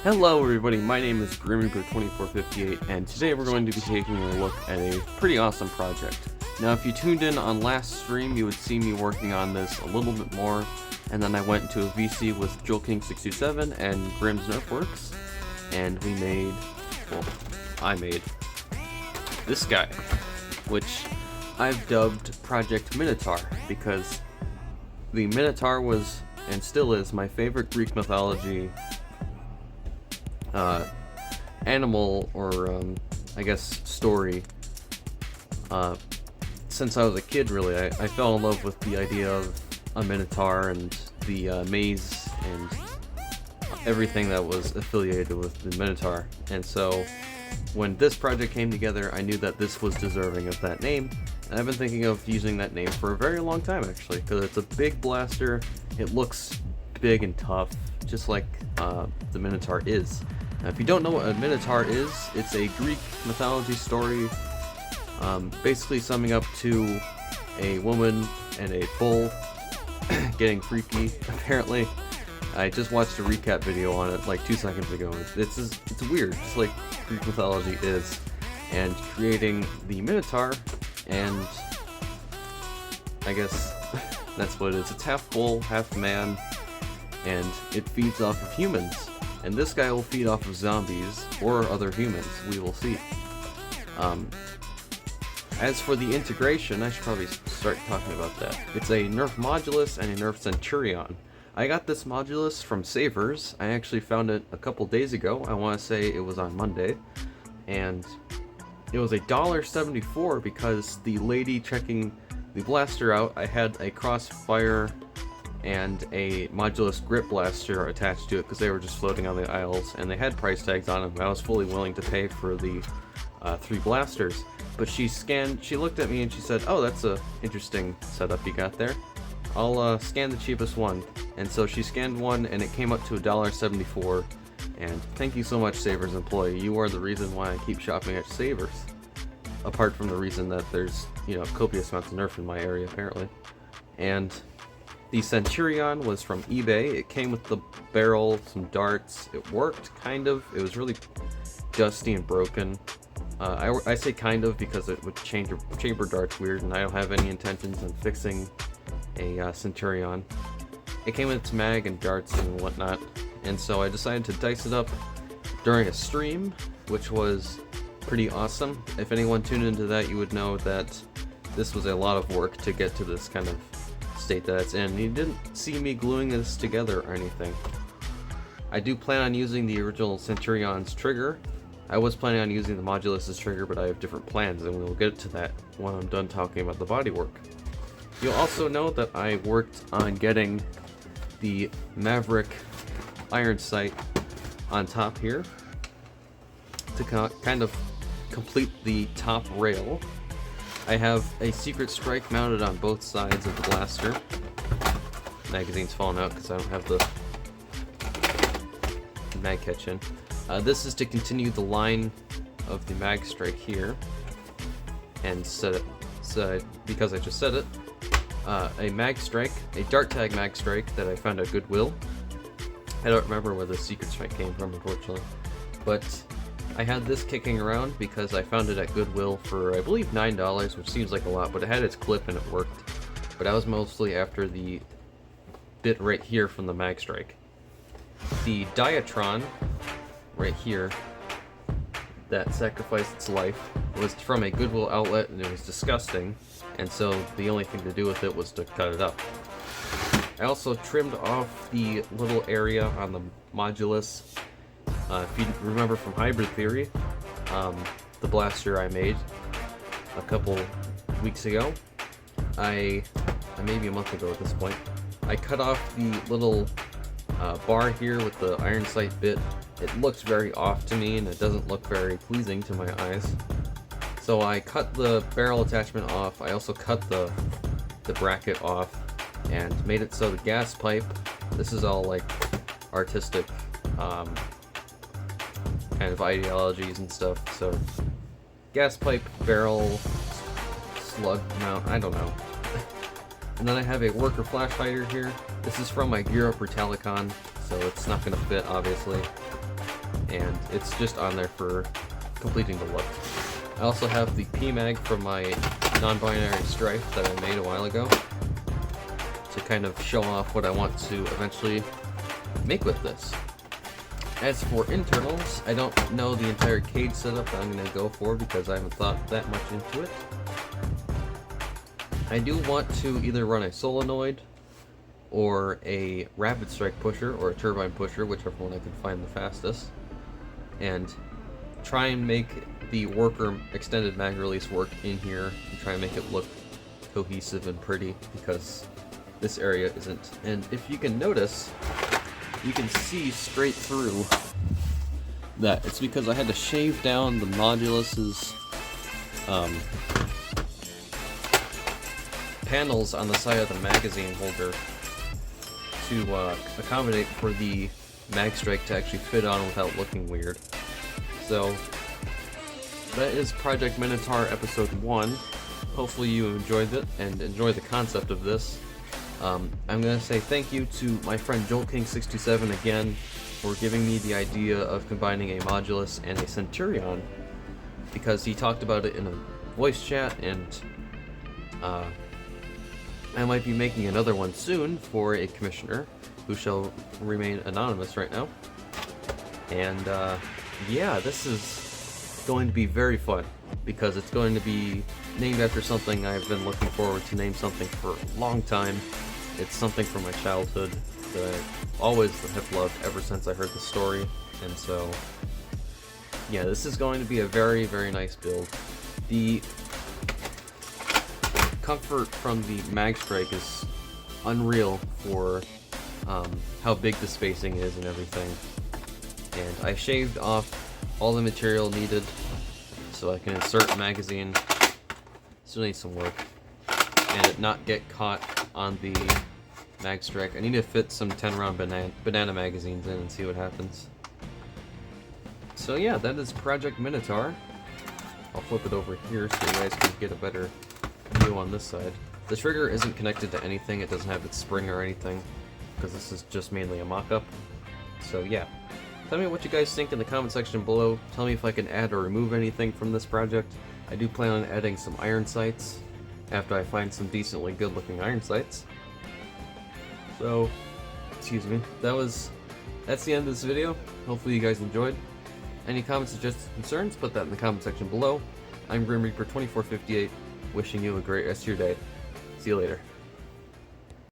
Hello everybody, my name is GrimReaper2458 and today we're going to be taking a look at a pretty awesome project. Now if you tuned in on last stream, you would see me working on this a little bit more, and then I went into a VC with JoelKing627 and Grimm's Nerf Works, and we made, well, I made this guy, which I've dubbed Project Minotaur, because the Minotaur was, and still is, my favorite Greek mythology animal, or I guess story. Since I was a kid, really, I fell in love with the idea of a Minotaur and the maze and everything that was affiliated with the Minotaur. And so when this project came together, I knew that this was deserving of that name. And I've been thinking of using that name for a very long time, actually, because it's a big blaster. It looks big and tough, just like the Minotaur is. Now, if you don't know what a Minotaur is, it's a Greek mythology story, basically summing up to a woman and a bull getting freaky, apparently. I just watched a recap video on it like 2 seconds ago. It's weird, just like Greek mythology is. And creating the Minotaur, and I guess that's what it is. It's half bull, half man, and it feeds off of humans. And this guy will feed off of zombies, or other humans, we will see. As for the integration, I should probably start talking about that. It's a Nerf Modulus and a Nerf Centurion. I got this Modulus from Savers. I actually found it a couple days ago. I want to say it was on Monday. And it was $1.74 because the lady checking the blaster out, I had a crossfire and a Modulus grip blaster attached to it because they were just floating on the aisles, and they had price tags on them. I was fully willing to pay for the 3 blasters, but she looked at me and she said, "Oh, that's a interesting setup you got there. I'll scan the cheapest one." And so she scanned one, and it came up to $1.74. And thank you so much, Savers employee. You are the reason why I keep shopping at Savers. Apart from the reason that there's, copious amounts of Nerf in my area, apparently. And the Centurion was from eBay. It came with the barrel, some darts. It worked, kind of. It was really dusty and broken. I say kind of because it would chamber darts weird, and I don't have any intentions of fixing a Centurion. It came with its mag and darts and whatnot, and so I decided to dice it up during a stream, which was pretty awesome. If anyone tuned into that, you would know that this was a lot of work to get to this kind of state that it's in. You didn't see me gluing this together or anything. I do plan on using the original Centurion's trigger. I was planning on using the Modulus's trigger, but I have different plans, and we'll get to that when I'm done talking about the bodywork. You'll also know that I worked on getting the Maverick iron sight on top here to kind of complete the top rail. I have a Secret Strike mounted on both sides of the blaster. Magazine's falling out because I don't have the mag catch in. This is to continue the line of the mag strike here, and set it, because I just said it, a mag strike, a dart tag mag strike that I found at Goodwill. I don't remember where the Secret Strike came from, unfortunately, but I had this kicking around because I found it at Goodwill for, I believe, $9, which seems like a lot, but it had its clip and it worked. But I was mostly after the bit right here from the mag strike. The Diatron right here that sacrificed its life was from a Goodwill outlet, and it was disgusting, and so the only thing to do with it was to cut it up. I also trimmed off the little area on the Modulus. If you remember from Hybrid Theory, the blaster I made a couple weeks ago, maybe a month ago at this point, I cut off the little bar here with the iron sight bit. It looks very off to me, and it doesn't look very pleasing to my eyes. So I cut the barrel attachment off. I also cut the bracket off and made it so the gas pipe, this is all like artistic kind of ideologies and stuff, so gas pipe, barrel, slug mount, I don't know. And then I have a worker flash hider here. This is from my Gear Up Brutalicon, so it's not going to fit, obviously. and it's just on there for completing the look. I also have the PMag from my non-binary strife that I made a while ago to kind of show off what I want to eventually make with this. As for internals, I don't know the entire cage setup that I'm going to go for because I haven't thought that much into it. I do want to either run a solenoid or a rapid strike pusher or a turbine pusher, whichever one I can find the fastest, and try and make the worker extended mag release work in here and try and make it look cohesive and pretty, because this area isn't. And if you can notice, you can see straight through that. It's because I had to shave down the modulus's panels on the side of the magazine holder to accommodate for the mag strike to actually fit on without looking weird. So that is Project Minotaur Episode 1. Hopefully you enjoyed it and enjoy the concept of this. I'm going to say thank you to my friend JoltKing627 again for giving me the idea of combining a Modulus and a Centurion, because he talked about it in a voice chat, and I might be making another one soon for a commissioner who shall remain anonymous right now. And yeah, this is going to be very fun because it's going to be named after something I've been looking forward to name something for a long time. It's something from my childhood that I always have loved ever since I heard the story, and so yeah, this is going to be a very, very nice build. The comfort from the mag strike is unreal for how big the spacing is and everything, and I shaved off all the material needed so I can insert a magazine. Still needs some work, and it not get caught on the mag strike. I need to fit some 10-round banana magazines in and see what happens. So yeah, that is Project Minotaur. I'll flip it over here so you guys can get a better view on this side. The trigger isn't connected to anything, it doesn't have its spring or anything, because this is just mainly a mock-up. So yeah, tell me what you guys think in the comment section below. Tell me if I can add or remove anything from this project. I do plan on adding some iron sights after I find some decently good looking iron sights. So, excuse me, that's the end of this video. Hopefully you guys enjoyed. Any comments, suggestions, concerns, put that in the comment section below. I'm Grim Reaper 2458, wishing you a great rest of your day. See you later.